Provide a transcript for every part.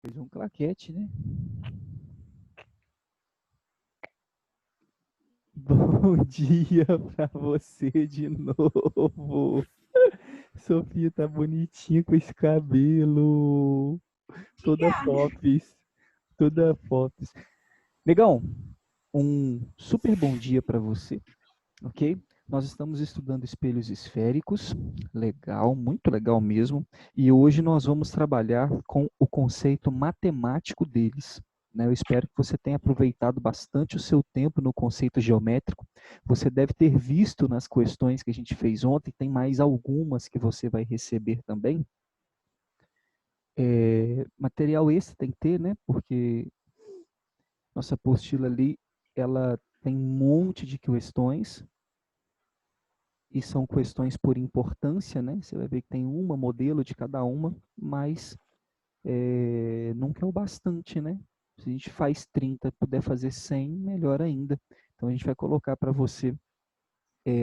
Fez um claquete, né? Bom dia para você de novo. Sofia tá bonitinha com esse cabelo. Toda Obrigada. fofes. Toda fofes. Negão, um super bom dia para você, ok? Nós estamos estudando espelhos esféricos. Legal, muito legal mesmo. E hoje nós vamos trabalhar com o conceito matemático deles. Né? Eu espero que você tenha aproveitado bastante o seu tempo no conceito geométrico. Você deve ter visto nas questões que a gente fez ontem, tem mais algumas que você vai receber também. Material esse tem que ter, né? Porque nossa apostila ali, ela tem um monte de questões, e são questões por importância, né? Você vai ver que tem uma modelo de cada uma, mas nunca é o bastante, né? Se a gente faz 30, puder fazer 100, melhor ainda. Então a gente vai colocar para você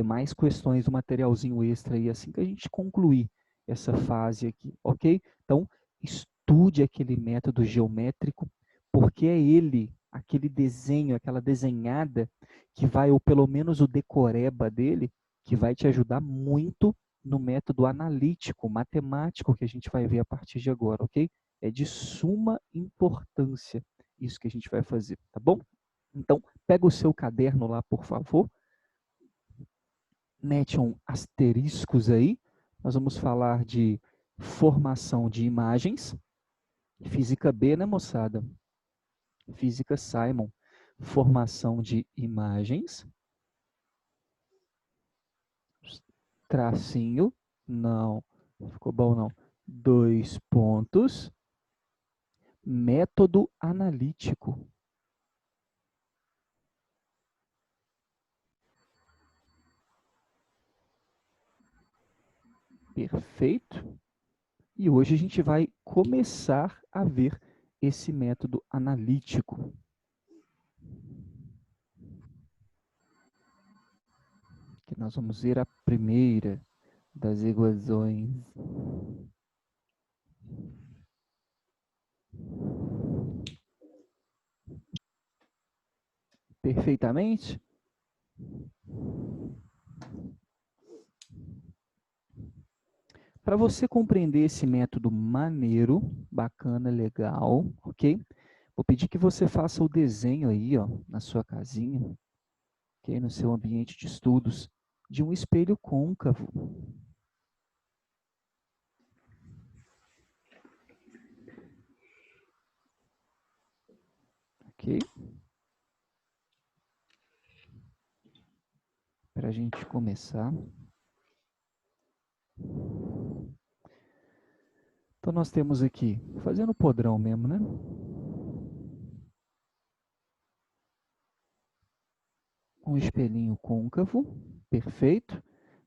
mais questões do materialzinho extra aí assim que a gente concluir essa fase aqui, ok? Então estude aquele método geométrico, porque é ele, aquele desenho, aquela desenhada que vai, ou pelo menos o decoreba dele, que vai te ajudar muito no método analítico, matemático que a gente vai ver a partir de agora, ok? É de suma importância isso que a gente vai fazer, tá bom? Então, pega o seu caderno lá, por favor, mete um asteriscos aí. Nós vamos falar de formação de imagens. Física B, né, moçada? Física Simon. Formação de imagens. Tracinho. Não, ficou bom não. 2 pontos. Método analítico. Perfeito. E hoje a gente vai começar a ver esse método analítico. Que nós vamos ver a primeira das equações. Perfeitamente? Para você compreender esse método maneiro, bacana, legal, ok? Vou pedir que você faça o desenho aí, ó, na sua casinha, ok? No seu ambiente de estudos, de um espelho côncavo, ok? Para a gente começar. Então, nós temos aqui, fazendo podrão mesmo, né? Um espelhinho côncavo, perfeito.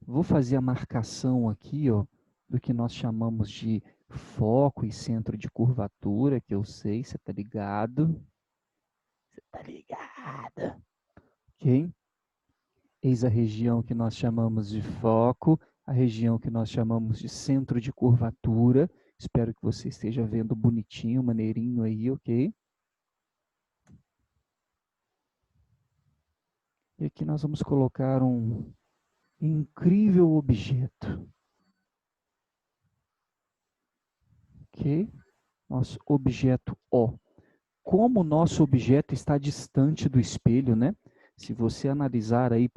Vou fazer a marcação aqui, ó, do que nós chamamos de foco e centro de curvatura, que eu sei, você tá ligado? Você tá ligado? Ok? Eis a região que nós chamamos de foco, a região que nós chamamos de centro de curvatura. Espero que você esteja vendo bonitinho, maneirinho aí, ok? E aqui nós vamos colocar um incrível objeto, ok? Nosso objeto O. Como o nosso objeto está distante do espelho, né? Se você analisar aí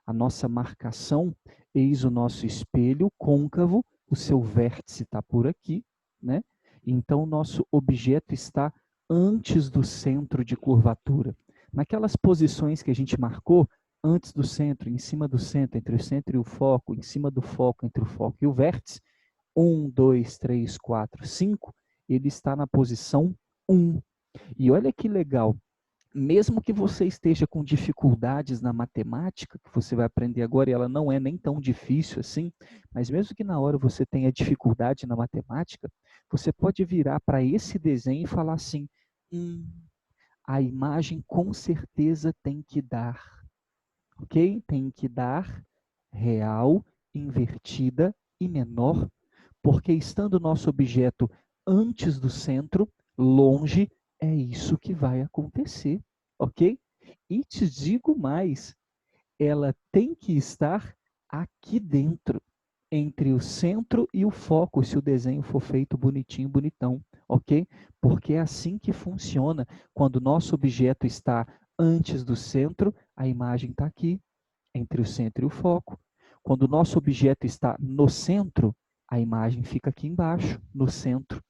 a nossa marcação, eis o nosso espelho côncavo, o seu vértice está por aqui, né? Então, o nosso objeto está antes do centro de curvatura. Naquelas posições que a gente marcou, antes do centro, em cima do centro, entre o centro e o foco, em cima do foco, entre o foco e o vértice, 1, 2, 3, 4, 5, ele está na posição 1. E olha que legal, mesmo que você esteja com dificuldades na matemática, que você vai aprender agora, e ela não é nem tão difícil assim, mas mesmo que na hora você tenha dificuldade na matemática, você pode virar para esse desenho e falar assim: a imagem com certeza tem que dar, ok? Tem que dar real, invertida e menor, porque estando o nosso objeto antes do centro, longe, é isso que vai acontecer, ok? E te digo mais, ela tem que estar aqui dentro, entre o centro e o foco, se o desenho for feito bonitinho, bonitão, ok? Porque é assim que funciona. Quando o nosso objeto está antes do centro, a imagem está aqui, entre o centro e o foco. Quando o nosso objeto está no centro, a imagem fica aqui embaixo, no centro.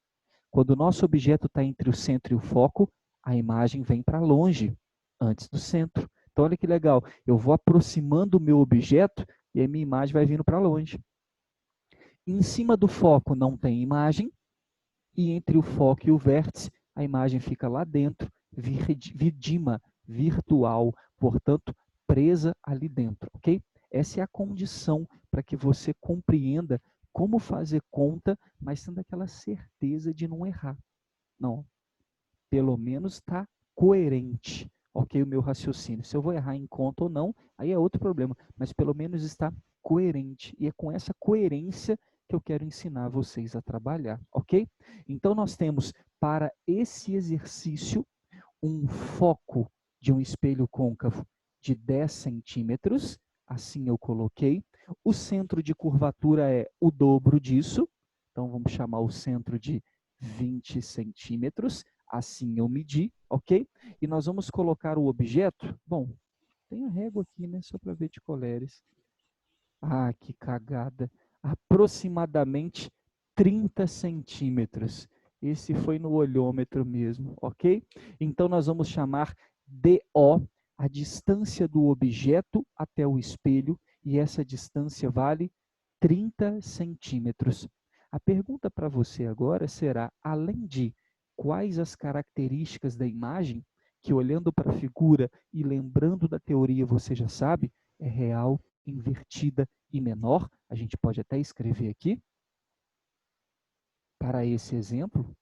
Quando o nosso objeto está entre o centro e o foco, a imagem vem para longe, antes do centro. Então, olha que legal. Eu vou aproximando o meu objeto e a minha imagem vai vindo para longe. Em cima do foco não tem imagem, e entre o foco e o vértice, a imagem fica lá dentro, vidima, virtual, portanto, presa ali dentro, ok? Essa é a condição para que você compreenda como fazer conta, mas tendo aquela certeza de não errar. Não, pelo menos está coerente, ok? O meu raciocínio. Se eu vou errar em conta ou não, aí é outro problema, mas pelo menos está coerente. E é com essa coerência que eu quero ensinar vocês a trabalhar, ok? Então, nós temos para esse exercício um foco de um espelho côncavo de 10 centímetros, assim eu coloquei. O centro de curvatura é o dobro disso, então vamos chamar o centro de 20 centímetros, assim eu medi, ok? E nós vamos colocar o objeto, bom, tem a régua aqui, né, só para ver de coleres. Ah, que cagada! Aproximadamente 30 centímetros. Esse foi no olhômetro mesmo, ok? Então, nós vamos chamar DO, a distância do objeto até o espelho, e essa distância vale 30 centímetros. A pergunta para você agora será, além de quais as características da imagem, que olhando para a figura e lembrando da teoria você já sabe, é real, invertida e menor, a gente pode até escrever aqui, para esse exemplo,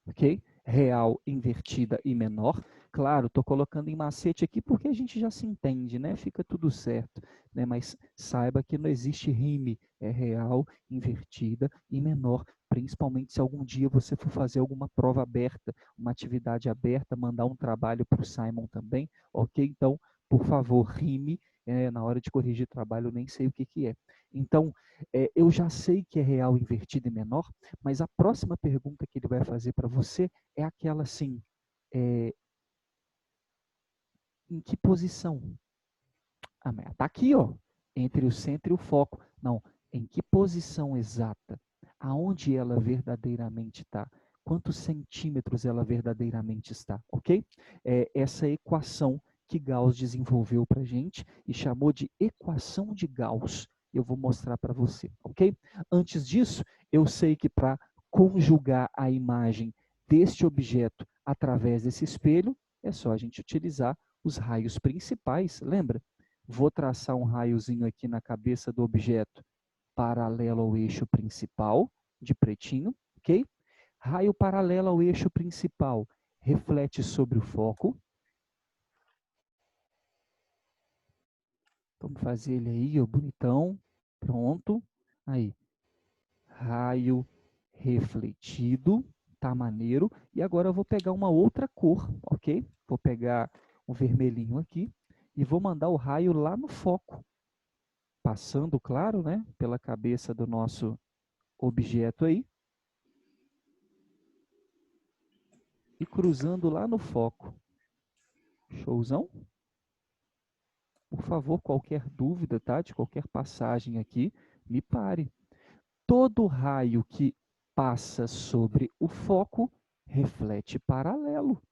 ok? Real, invertida e menor. Claro, estou colocando em macete aqui porque a gente já se entende, né? Fica tudo certo, né? Mas saiba que não existe rime, é real, invertida e menor. Principalmente se algum dia você for fazer alguma prova aberta, uma atividade aberta, mandar um trabalho para o Simon também, ok? Então, por favor, rime. Na hora de corrigir trabalho, eu nem sei o que, que é. Então, eu já sei que é real, invertida e menor, mas a próxima pergunta que ele vai fazer para você é aquela assim: é, em que posição? Ah, mas está aqui, ó, entre o centro e o foco. Não, em que posição exata? Aonde ela verdadeiramente está? Quantos centímetros ela verdadeiramente está, ok? Essa equação que Gauss desenvolveu para a gente e chamou de equação de Gauss. Eu vou mostrar para você, ok? Antes disso, eu sei que para conjugar a imagem deste objeto através desse espelho, é só a gente utilizar os raios principais, lembra? Vou traçar um raiozinho aqui na cabeça do objeto paralelo ao eixo principal, de pretinho, ok? Raio paralelo ao eixo principal reflete sobre o foco. Vamos fazer ele aí, ó, bonitão. Pronto. Aí. Raio refletido. Tá maneiro. E agora eu vou pegar uma outra cor, ok? Vou pegar um vermelhinho aqui e vou mandar o raio lá no foco. Passando, claro, né, pela cabeça do nosso objeto aí e cruzando lá no foco. Showzão? Por favor, qualquer dúvida, tá, de qualquer passagem aqui, me pare. Todo raio que passa sobre o foco reflete paralelo.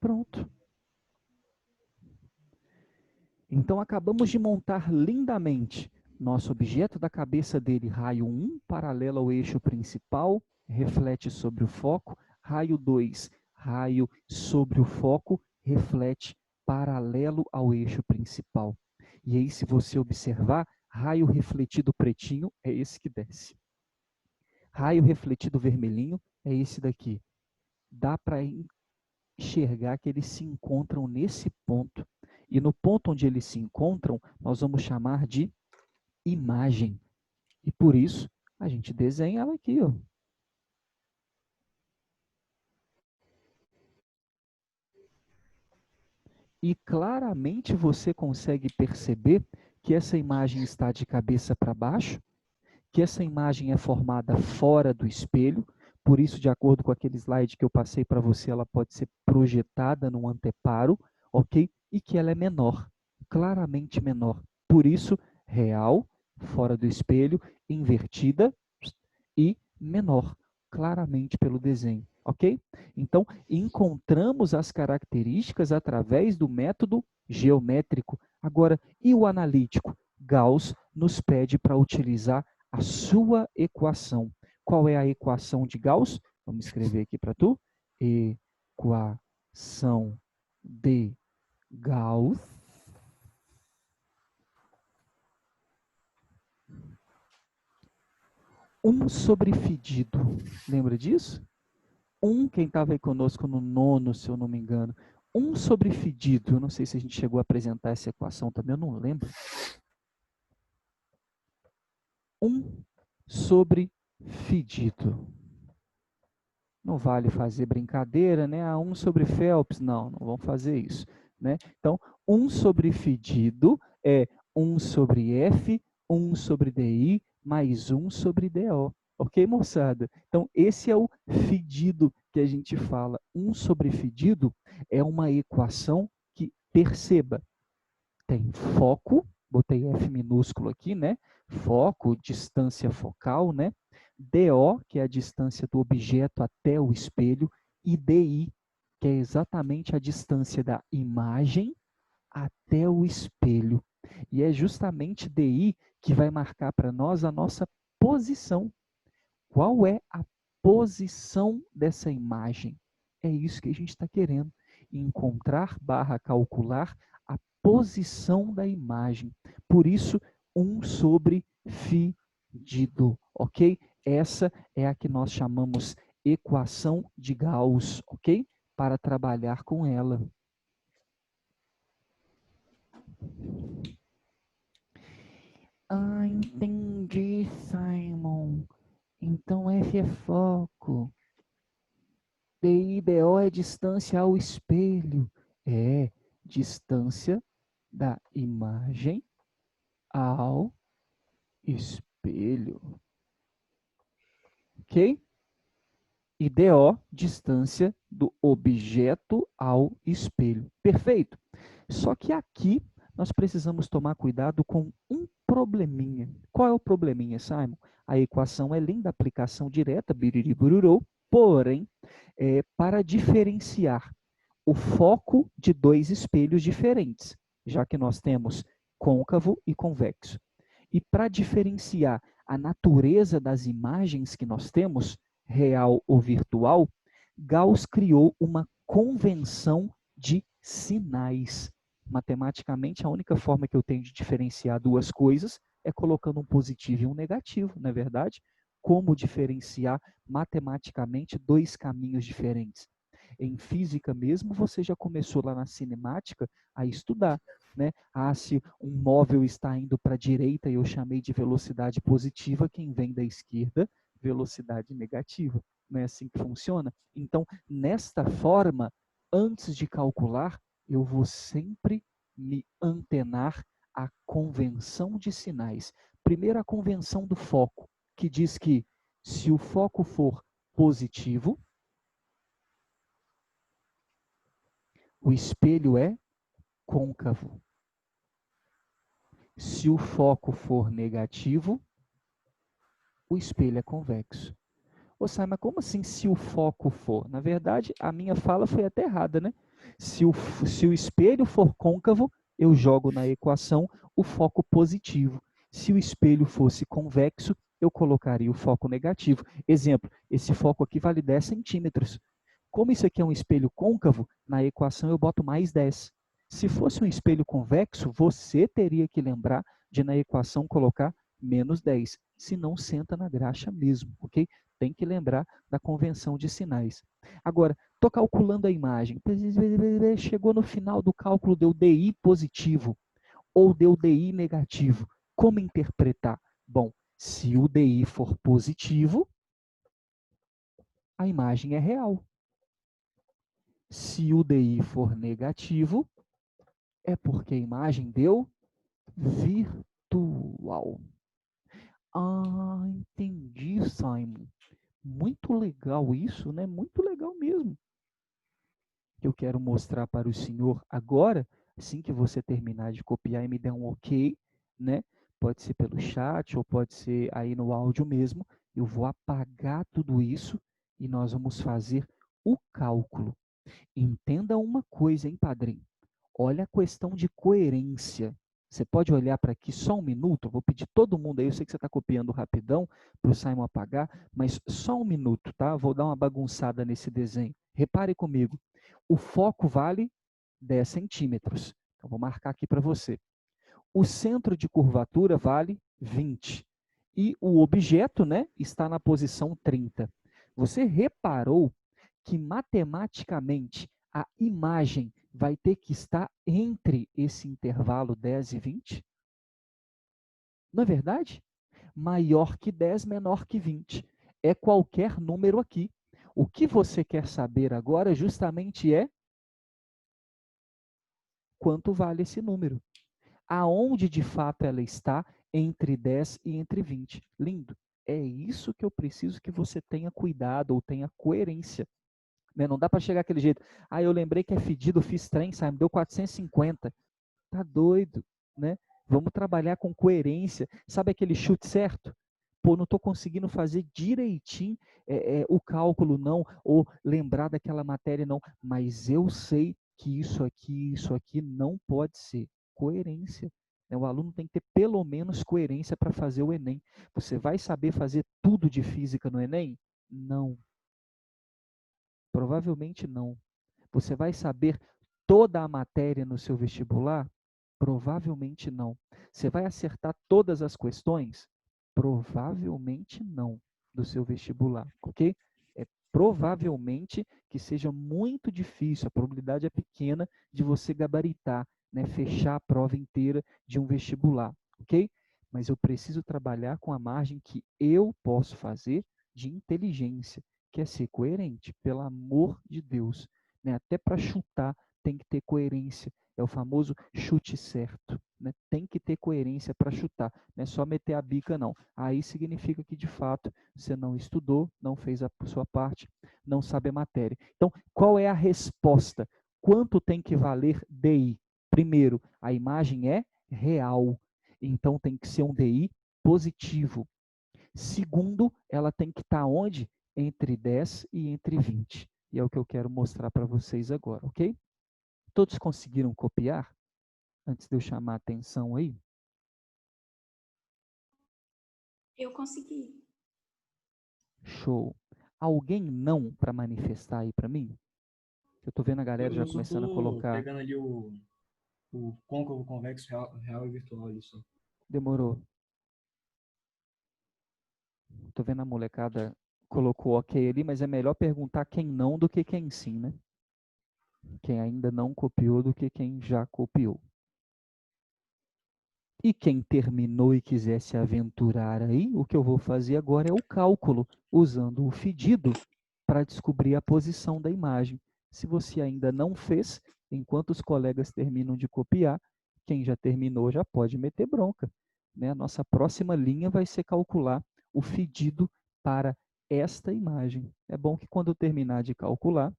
Pronto. Então, acabamos de montar lindamente nosso objeto da cabeça dele, raio 1, paralelo ao eixo principal, reflete sobre o foco. Raio 2, raio sobre o foco, reflete paralelo ao eixo principal. E aí, se você observar, raio refletido pretinho é esse que desce. Raio refletido vermelhinho é esse daqui. dá para enxergar que eles se encontram nesse ponto. E no ponto onde eles se encontram, nós vamos chamar de imagem. E por isso, a gente desenha ela aqui, ó. E claramente você consegue perceber que essa imagem está de cabeça para baixo, que essa imagem é formada fora do espelho, por isso, de acordo com aquele slide que eu passei para você, ela pode ser projetada num anteparo, ok? E que ela é menor, claramente menor. Por isso, real, fora do espelho, invertida e menor, claramente pelo desenho, ok? Então, encontramos as características através do método geométrico. Agora, e o analítico? Gauss nos pede para utilizar a sua equação. Qual é a equação de Gauss? Vamos escrever aqui para tu. Equação de Gauss. Sobre fedido. Lembra disso? Quem estava aí conosco no nono, se eu não me engano. Sobre fedido. Eu não sei se a gente chegou a apresentar essa equação também, eu não lembro. Sobre fedido. Não vale fazer brincadeira, né? 1 sobre Phelps. Não vamos fazer isso. Né? Então, sobre fedido é 1 sobre F, 1 sobre DI, mais 1 sobre DO. Ok, moçada? Então, esse é o fedido que a gente fala. Sobre fedido é uma equação que, perceba, tem foco, botei F minúsculo aqui, né? Foco, distância focal, né? DO, que é a distância do objeto até o espelho, e DI, que é exatamente a distância da imagem até o espelho. E é justamente DI que vai marcar para nós a nossa posição. Qual é a posição dessa imagem? É isso que a gente está querendo. Encontrar / calcular a posição da imagem. Por isso, sobre fedido, ok? Essa é a que nós chamamos equação de Gauss, ok? Para trabalhar com ela. Entendi, Simon. Então F é foco. DI, DO é distância ao espelho. É distância da imagem ao espelho. Ok? E DO, distância do objeto ao espelho. Perfeito? Só que aqui nós precisamos tomar cuidado com um probleminha. Qual é o probleminha, Simon? A equação é linda, aplicação direta, biriri bururou, porém, para diferenciar o foco de dois espelhos diferentes, já que nós temos côncavo e convexo. E para diferenciar a natureza das imagens que nós temos, real ou virtual, Gauss criou uma convenção de sinais. Matematicamente, a única forma que eu tenho de diferenciar duas coisas é colocando um positivo e um negativo, não é verdade? Como diferenciar matematicamente dois caminhos diferentes? Em física mesmo, você já começou lá na cinemática a estudar, né? Se um móvel está indo para a direita e eu chamei de velocidade positiva, quem vem da esquerda, velocidade negativa. Não é assim que funciona? Então, nesta forma, antes de calcular, eu vou sempre me antenar à convenção de sinais. Primeiro, a convenção do foco, que diz que se o foco for positivo, o espelho é côncavo. Se o foco for negativo, o espelho é convexo. Sai, mas como assim se o foco for? Na verdade, a minha fala foi até errada, né? Se o espelho for côncavo, eu jogo na equação o foco positivo. Se o espelho fosse convexo, eu colocaria o foco negativo. Exemplo, esse foco aqui vale 10 centímetros. Como isso aqui é um espelho côncavo, na equação eu boto mais 10. Se fosse um espelho convexo, você teria que lembrar de na equação colocar menos 10. Se não, senta na graxa mesmo, ok? Tem que lembrar da convenção de sinais. Agora, estou calculando a imagem. Chegou no final do cálculo, deu DI positivo ou deu DI negativo. Como interpretar? Bom, se o DI for positivo, a imagem é real. Se o DI for negativo, é porque a imagem deu virtual. Ah, entendi, Simon. Muito legal isso, né? Muito legal mesmo. Eu quero mostrar para o senhor agora, assim que você terminar de copiar e me der um ok, né? Pode ser pelo chat ou pode ser aí no áudio mesmo. Eu vou apagar tudo isso e nós vamos fazer o cálculo. Entenda uma coisa, hein, padrinho? Olha a questão de coerência. Você pode olhar para aqui só um minuto? Eu vou pedir todo mundo aí, eu sei que você está copiando rapidão para o Simon apagar, mas só um minuto, tá? Vou dar uma bagunçada nesse desenho. Repare comigo. O foco vale 10 centímetros. Então, vou marcar aqui para você. O centro de curvatura vale 20. E o objeto, né, está na posição 30. Você reparou que matematicamente a imagem vai ter que estar entre esse intervalo 10 e 20? Não é verdade? Maior que 10, menor que 20. É qualquer número aqui. O que você quer saber agora justamente é quanto vale esse número. Aonde de fato ela está entre 10 e entre 20. Lindo. É isso que eu preciso que você tenha cuidado ou tenha coerência. Né? Não dá para chegar aquele jeito. Ah, eu lembrei que é fedido, fiz trem, sabe? Deu 450. Tá doido, né? Vamos trabalhar com coerência. Sabe aquele chute certo? Pô, não estou conseguindo fazer direitinho o cálculo, não, ou lembrar daquela matéria, não, mas eu sei que isso aqui não pode ser. Coerência. Né? O aluno tem que ter pelo menos coerência para fazer o Enem. Você vai saber fazer tudo de física no Enem? Não. Provavelmente não. Você vai saber toda a matéria no seu vestibular? Provavelmente não. Você vai acertar todas as questões? Provavelmente não, do seu vestibular, ok? É provavelmente que seja muito difícil, a probabilidade é pequena de você gabaritar, né, fechar a prova inteira de um vestibular, ok? Mas eu preciso trabalhar com a margem que eu posso fazer de inteligência, que é ser coerente, pelo amor de Deus. Né? Até para chutar tem que ter coerência. É o famoso chute certo. Né? Tem que ter coerência para chutar. Não é só meter a bica, não. Aí significa que, de fato, você não estudou, não fez a sua parte, não sabe a matéria. Então, qual é a resposta? Quanto tem que valer DI? Primeiro, a imagem é real. Então, tem que ser um DI positivo. Segundo, ela tem que estar onde? Entre 10 e entre 20. E é o que eu quero mostrar para vocês agora, ok? Todos conseguiram copiar? Antes de eu chamar a atenção aí? Eu consegui. Show. Alguém não para manifestar aí para mim? Eu estou vendo a galera já Eu só começando a tô colocar. pegando ali o côncavo, convexo, real e virtual ali só. Demorou. Estou vendo a molecada colocou ok ali, mas é melhor perguntar quem não do que quem sim, né? Quem ainda não copiou do que quem já copiou. E quem terminou e quiser se aventurar aí, o que eu vou fazer agora é o cálculo, usando o fedido para descobrir a posição da imagem. Se você ainda não fez, enquanto os colegas terminam de copiar, quem já terminou já pode meter bronca. Né? A nossa próxima linha vai ser calcular o fedido para esta imagem. É bom que quando eu terminar de calcular,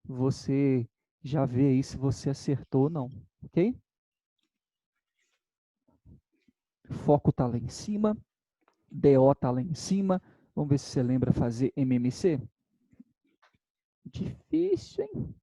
você já vê aí se você acertou ou não, ok? Foco está lá em cima, DO está lá em cima. Vamos ver se você lembra fazer MMC. Difícil, hein?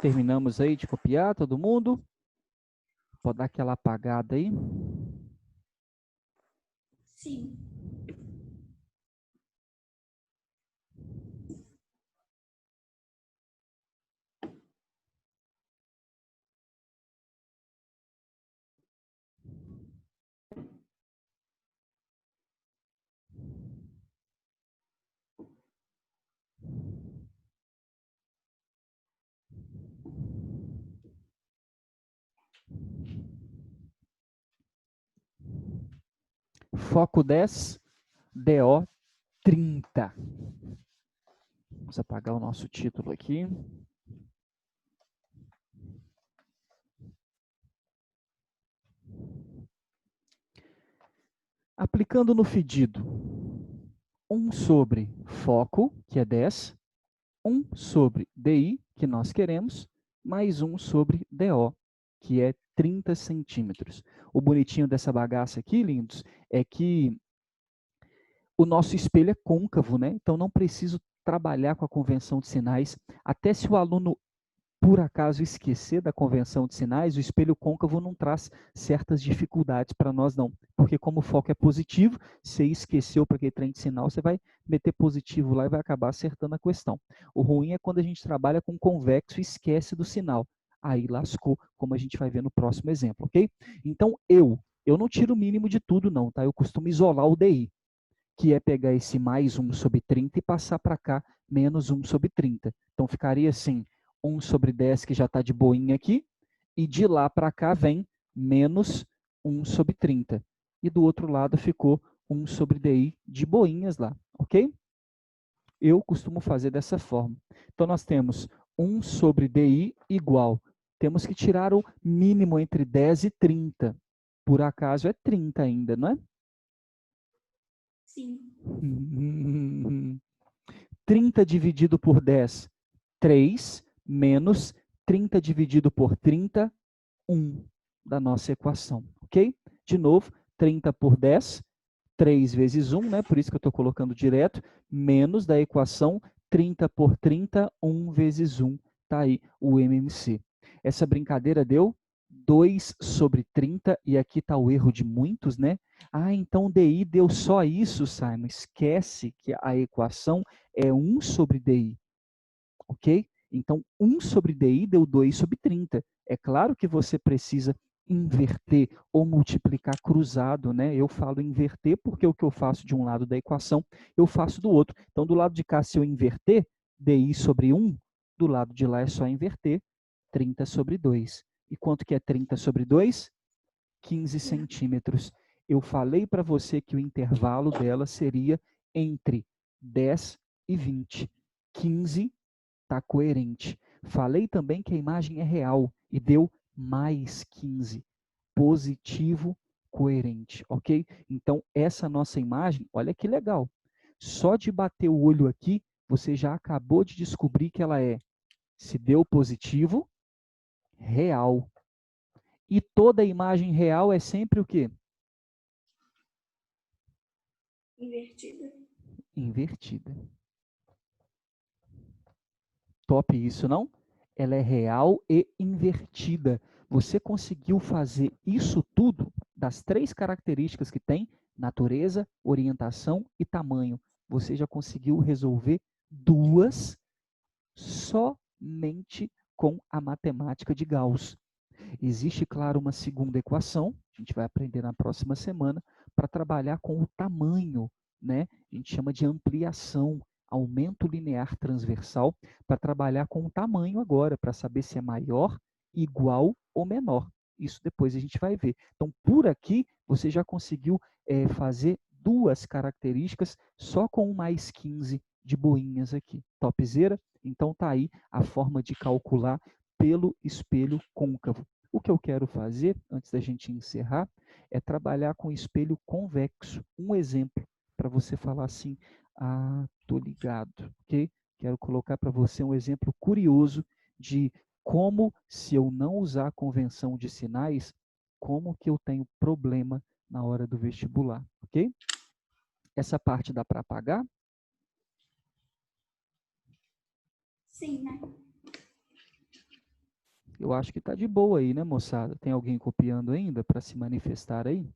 Terminamos aí de copiar, todo mundo? Pode dar aquela apagada aí. Sim. Foco 10, DO 30. Vamos apagar o nosso título aqui. Aplicando no pedido, 1 sobre foco, que é 10, 1 sobre DI, que nós queremos, mais 1 sobre DO, que é 30 centímetros. O bonitinho dessa bagaça aqui, lindos, é que o nosso espelho é côncavo, né? Então não preciso trabalhar com a convenção de sinais. Até se o aluno, por acaso, esquecer da convenção de sinais, o espelho côncavo não traz certas dificuldades para nós, não. Porque como o foco é positivo, você esqueceu para aquele trem de sinal, você vai meter positivo lá e vai acabar acertando a questão. O ruim é quando a gente trabalha com convexo e esquece do sinal. Aí lascou, como a gente vai ver no próximo exemplo, ok? Então, eu não tiro o mínimo de tudo, não, tá? Eu costumo isolar o DI, que é pegar esse mais 1 sobre 30 e passar para cá menos 1 sobre 30. Então, ficaria assim, 1 sobre 10, que já está de boinha aqui, e de lá para cá vem menos 1 sobre 30. E do outro lado ficou 1 sobre DI de boinhas lá, ok? Eu costumo fazer dessa forma. Então, nós temos 1 sobre DI igual. Temos que tirar o mínimo entre 10 e 30. Por acaso é 30 ainda, não é? Sim. 30 dividido por 10, 3, menos 30 dividido por 30, 1 da nossa equação, ok? De novo, 30 por 10, 3 vezes 1, né? Por isso que eu estou colocando direto, menos da equação 30 por 30, 1 vezes 1. Está aí o MMC. Essa brincadeira deu 2 sobre 30, e aqui está o erro de muitos, né? Ah, então DI deu só isso, Simon. Esquece que a equação é 1 sobre DI, ok? Então, 1 sobre DI deu 2 sobre 30. É claro que você precisa inverter ou multiplicar cruzado, né? Eu falo inverter porque o que eu faço de um lado da equação, eu faço do outro. Então, do lado de cá, se eu inverter, DI sobre 1, do lado de lá é só inverter, 30 sobre 2. E quanto que é 30 sobre 2? 15 centímetros. Eu falei para você que o intervalo dela seria entre 10 e 20. 15 está coerente. Falei também que a imagem é real e deu mais 15. Positivo, coerente, ok? Então, essa nossa imagem, olha que legal. Só de bater o olho aqui, você já acabou de descobrir que ela é, se deu positivo, real. E toda imagem real é sempre o quê? Invertida. Invertida. Top isso, não? Ela é real e invertida. Você conseguiu fazer isso tudo das 3 características que tem: natureza, orientação e tamanho. Você já conseguiu resolver 2 somente com a matemática de Gauss. Existe, claro, uma segunda equação, a gente vai aprender na próxima semana, para trabalhar com o tamanho, né? A gente chama de ampliação, aumento linear transversal, para trabalhar com o tamanho agora, para saber se é maior, igual ou menor. Isso depois a gente vai ver. Então, por aqui, você já conseguiu fazer 2 características só com o mais 15 de boinhas aqui. Topzera? Então, tá aí a forma de calcular pelo espelho côncavo. O que eu quero fazer, antes da gente encerrar, é trabalhar com espelho convexo. Um exemplo, para você falar assim, ah, tô ligado, ok? Quero colocar para você um exemplo curioso de como, se eu não usar a convenção de sinais, como que eu tenho problema na hora do vestibular, ok? Essa parte dá para apagar? Sim, né? Eu acho que está de boa aí, né, moçada? Tem alguém copiando ainda para se manifestar aí?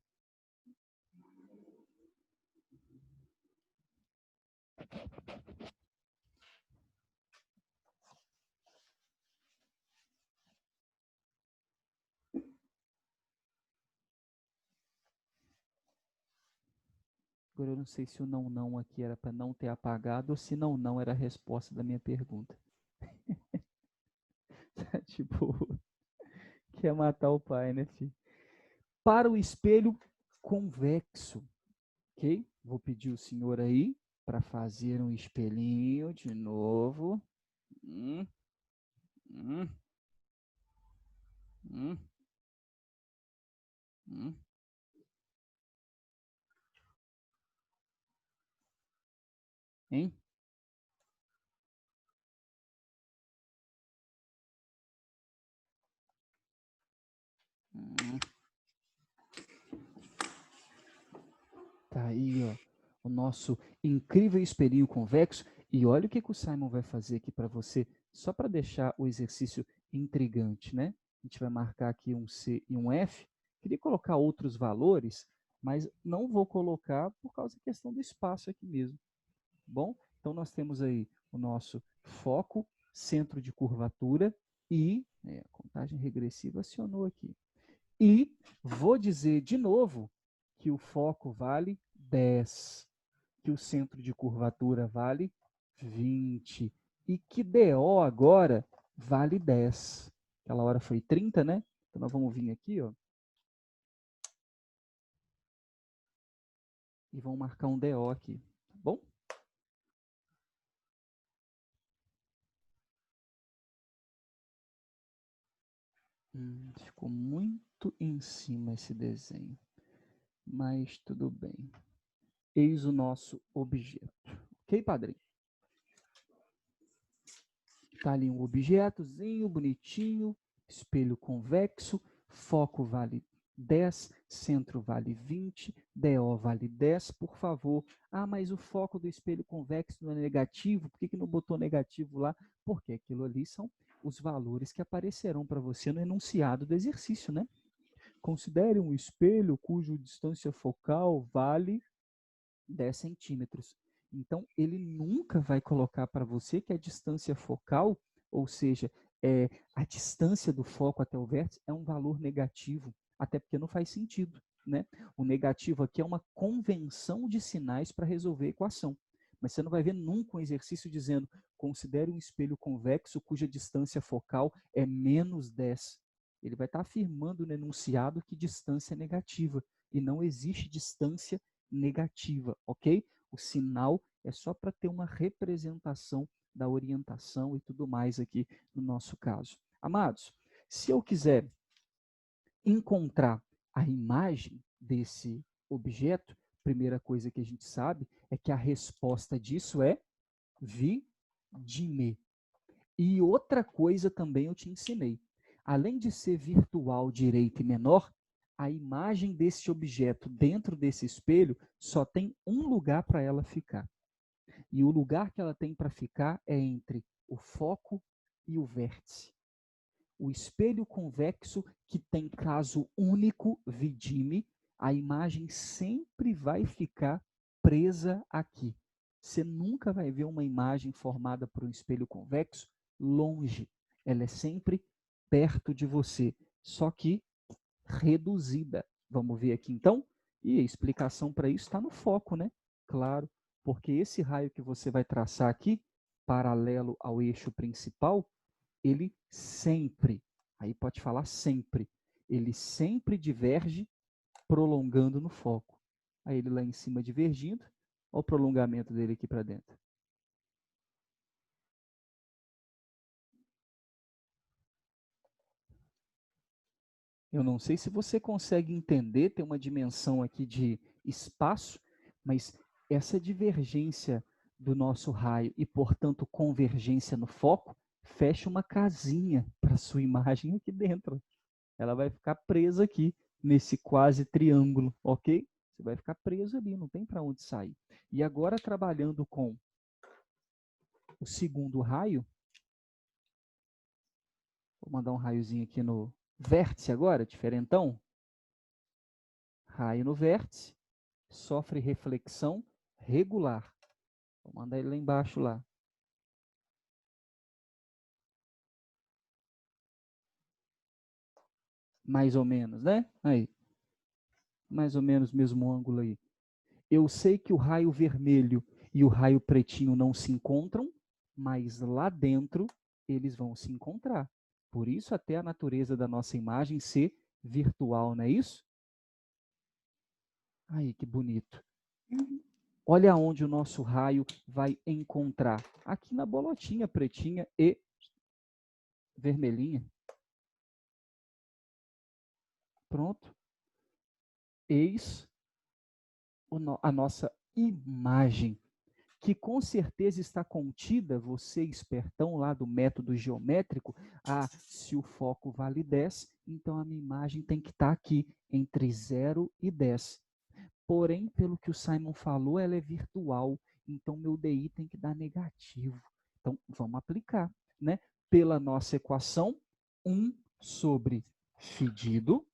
Agora eu não sei se o não não aqui era para não ter apagado ou se não não era a resposta da minha pergunta. Tipo, quer matar o pai, né, filho? Para o espelho convexo, ok? Vou pedir o senhor aí para fazer um espelhinho de novo. Hum, hum, hum, hum. Hein? Hum. Tá aí, ó, o nosso incrível espelhinho convexo. E olha o que o Simon vai fazer aqui para você, só para deixar o exercício intrigante, né? A gente vai marcar aqui um C e um F. Queria colocar outros valores, mas não vou colocar por causa da questão do espaço aqui mesmo. Bom, então nós temos aí o nosso foco, centro de curvatura e a contagem regressiva acionou aqui. E vou dizer de novo que o foco vale 10, que o centro de curvatura vale 20 e que DO agora vale 10. Aquela hora foi 30, né? Então nós vamos vir aqui, ó, e vamos marcar um DO aqui, tá bom? Ficou muito em cima esse desenho, mas tudo bem. Eis o nosso objeto. Ok, padrinho? Tá ali um objetozinho bonitinho, espelho convexo, foco vale 10, centro vale 20, DO vale 10, por favor. Ah, mas o foco do espelho convexo não é negativo, por que não botou negativo lá? Porque aquilo ali são os valores que aparecerão para você no enunciado do exercício, né? Considere um espelho cuja distância focal vale 10 centímetros. Então, ele nunca vai colocar para você que a distância focal, ou seja, a distância do foco até o vértice, é um valor negativo, até porque não faz sentido. Né? O negativo aqui é uma convenção de sinais para resolver a equação. Mas você não vai ver nunca um exercício dizendo considere um espelho convexo cuja distância focal é menos 10. Ele vai estar afirmando no enunciado que distância é negativa. E não existe distância negativa, ok? O sinal é só para ter uma representação da orientação e tudo mais aqui no nosso caso. Amados, se eu quiser encontrar a imagem desse objeto, primeira coisa que a gente sabe é que a resposta disso é vidime. E outra coisa também eu te ensinei. Além de ser virtual, direita e menor, a imagem desse objeto dentro desse espelho só tem um lugar para ela ficar. E o lugar que ela tem para ficar é entre o foco e o vértice. O espelho convexo, que tem caso único, vidime, a imagem sempre vai ficar presa aqui. Você nunca vai ver uma imagem formada por um espelho convexo longe. Ela é sempre perto de você, só que reduzida. Vamos ver aqui então? E a explicação para isso está no foco, né? Claro, porque esse raio que você vai traçar aqui, paralelo ao eixo principal, ele sempre, aí pode falar sempre, ele sempre diverge prolongando no foco. Aí ele lá em cima divergindo, olha o prolongamento dele aqui para dentro. Eu não sei se você consegue entender, tem uma dimensão aqui de espaço, mas essa divergência do nosso raio e, portanto, convergência no foco, fecha uma casinha para a sua imagem aqui dentro. Ela vai ficar presa aqui nesse quase triângulo, ok? Você vai ficar preso ali, não tem para onde sair. E agora, trabalhando com o segundo raio, Vou mandar um raiozinho aqui no vértice agora, diferentão. Raio no vértice, sofre reflexão regular. Vou mandar ele lá embaixo lá. Mais ou menos, né? Aí. Mais ou menos mesmo ângulo aí. Eu sei que o raio vermelho e o raio pretinho não se encontram, mas lá dentro eles vão se encontrar. Por isso até a natureza da nossa imagem ser virtual, não é isso? Aí, que bonito. Uhum. Olha onde o nosso raio vai encontrar. Aqui na bolotinha pretinha e vermelhinha. Pronto. Eis a nossa imagem, que com certeza está contida, você espertão lá do método geométrico, se o foco vale 10, então a minha imagem tem que estar aqui, entre 0 e 10. Porém, pelo que o Simon falou, ela é virtual, então meu DI tem que dar negativo. Então, vamos aplicar, né? Pela nossa equação, 1 sobre fedido.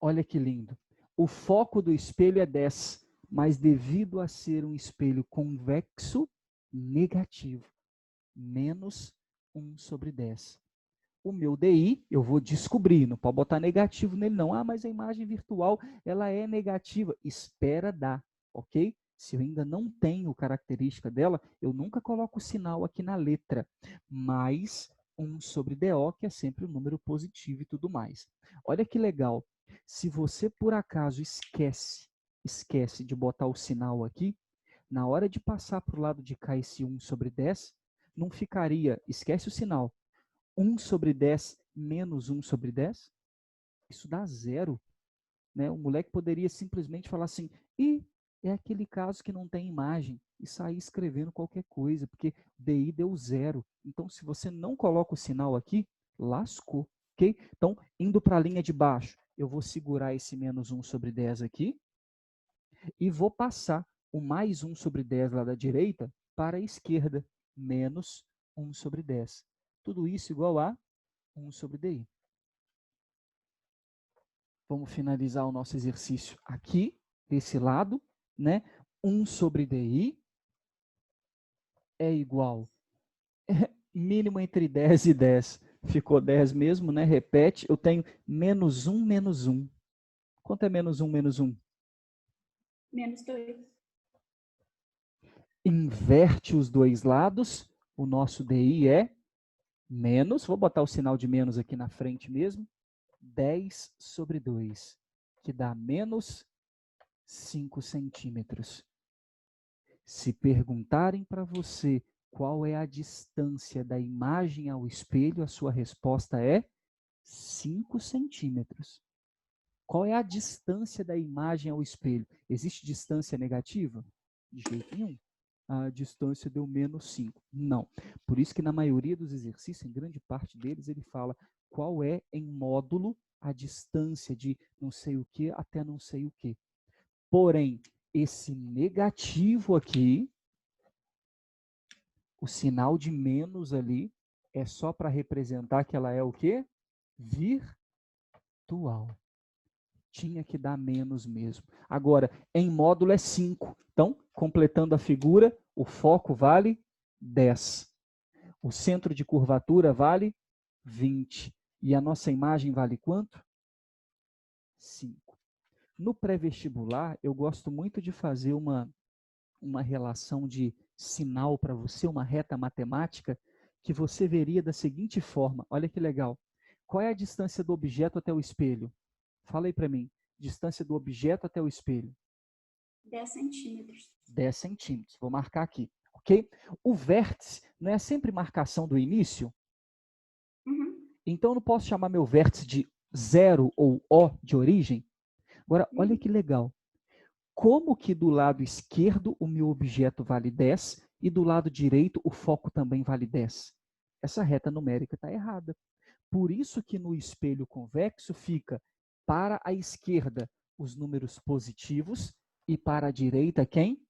Olha que lindo. O foco do espelho é 10, mas devido a ser um espelho convexo, negativo, menos 1 sobre 10. O meu DI, eu vou descobrir, não pode botar negativo nele não. Mas a imagem virtual, ela é negativa. Espera dar, ok? Se eu ainda não tenho característica dela, eu nunca coloco o sinal aqui na letra. Mais 1 sobre DO, que é sempre um número positivo e tudo mais. Olha que legal. Se você, por acaso, esquece de botar o sinal aqui, na hora de passar para o lado de cá esse 1 sobre 10, não ficaria, esquece o sinal, 1 sobre 10 menos 1 sobre 10? Isso dá 0. Né? O moleque poderia simplesmente falar assim, é aquele caso que não tem imagem, e sair escrevendo qualquer coisa, porque DI deu 0. Então, se você não coloca o sinal aqui, lascou. Ok? Então, indo para a linha de baixo, eu vou segurar esse menos 1 sobre 10 aqui, e vou passar o mais 1 sobre 10 lá da direita para a esquerda, menos 1 sobre 10. Tudo isso igual a 1 sobre DI. Vamos finalizar o nosso exercício aqui, desse lado, né? 1 sobre DI é igual, mínimo entre 10 e 10. Ficou 10 mesmo, né? Repete, eu tenho menos 1, menos 1. Quanto é menos 1, menos 1? Menos 2. Inverte os dois lados, o nosso DI é menos, vou botar o sinal de menos aqui na frente mesmo, 10 sobre 2, que dá menos 5 centímetros. Se perguntarem para você qual é a distância da imagem ao espelho, a sua resposta é 5 centímetros. Qual é a distância da imagem ao espelho? Existe distância negativa? De jeito nenhum. A distância deu menos 5. Não. Por isso que na maioria dos exercícios, em grande parte deles, ele fala qual é em módulo a distância de não sei o que até não sei o que. Porém, esse negativo aqui, o sinal de menos ali, é só para representar que ela é o quê? Virtual. Tinha que dar menos mesmo. Agora, em módulo é 5. Então, completando a figura, o foco vale 10. O centro de curvatura vale 20. E a nossa imagem vale quanto? 5. No pré-vestibular, eu gosto muito de fazer uma relação de sinal para você, uma reta matemática, que você veria da seguinte forma. Olha que legal. Qual é a distância do objeto até o espelho? Fala aí para mim. Distância do objeto até o espelho. 10 centímetros. 10 centímetros. Vou marcar aqui, ok? O vértice não é sempre marcação do início? Uhum. Então, eu não posso chamar meu vértice de 0 ou O de origem? Agora, olha que legal. Como que do lado esquerdo o meu objeto vale 10 e do lado direito o foco também vale 10? Essa reta numérica está errada. Por isso que no espelho convexo fica para a esquerda os números positivos e para a direita quem?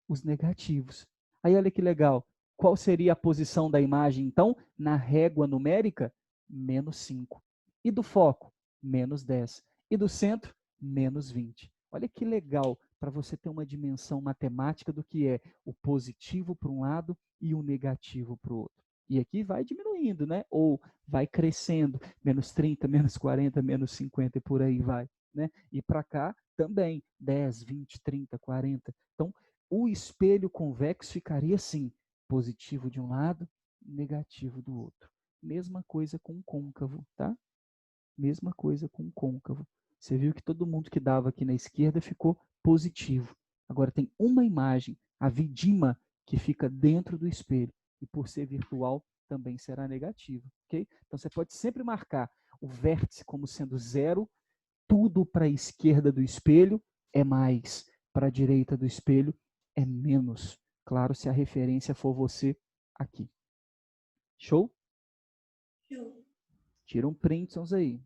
Os negativos. Aí olha que legal. Qual seria a posição da imagem, então, na régua numérica? -5. E do foco? -10. E do centro? -20. Olha que legal, para você ter uma dimensão matemática do que é o positivo para um lado e o negativo para o outro. E aqui vai diminuindo, né? Ou vai crescendo, -30, -40, -50 e por aí vai, né? E para cá também, 10, 20, 30, 40. Então, o espelho convexo ficaria assim, positivo de um lado, negativo do outro. Mesma coisa com o côncavo, tá? Mesma coisa com o côncavo. Você viu que todo mundo que dava aqui na esquerda ficou positivo. Agora tem uma imagem, a vidima, que fica dentro do espelho. E por ser virtual, também será negativa, ok? Então você pode sempre marcar o vértice como sendo 0, tudo para a esquerda do espelho é mais, para a direita do espelho é menos. Claro, se a referência for você aqui. Show? Show. Tira um print aí.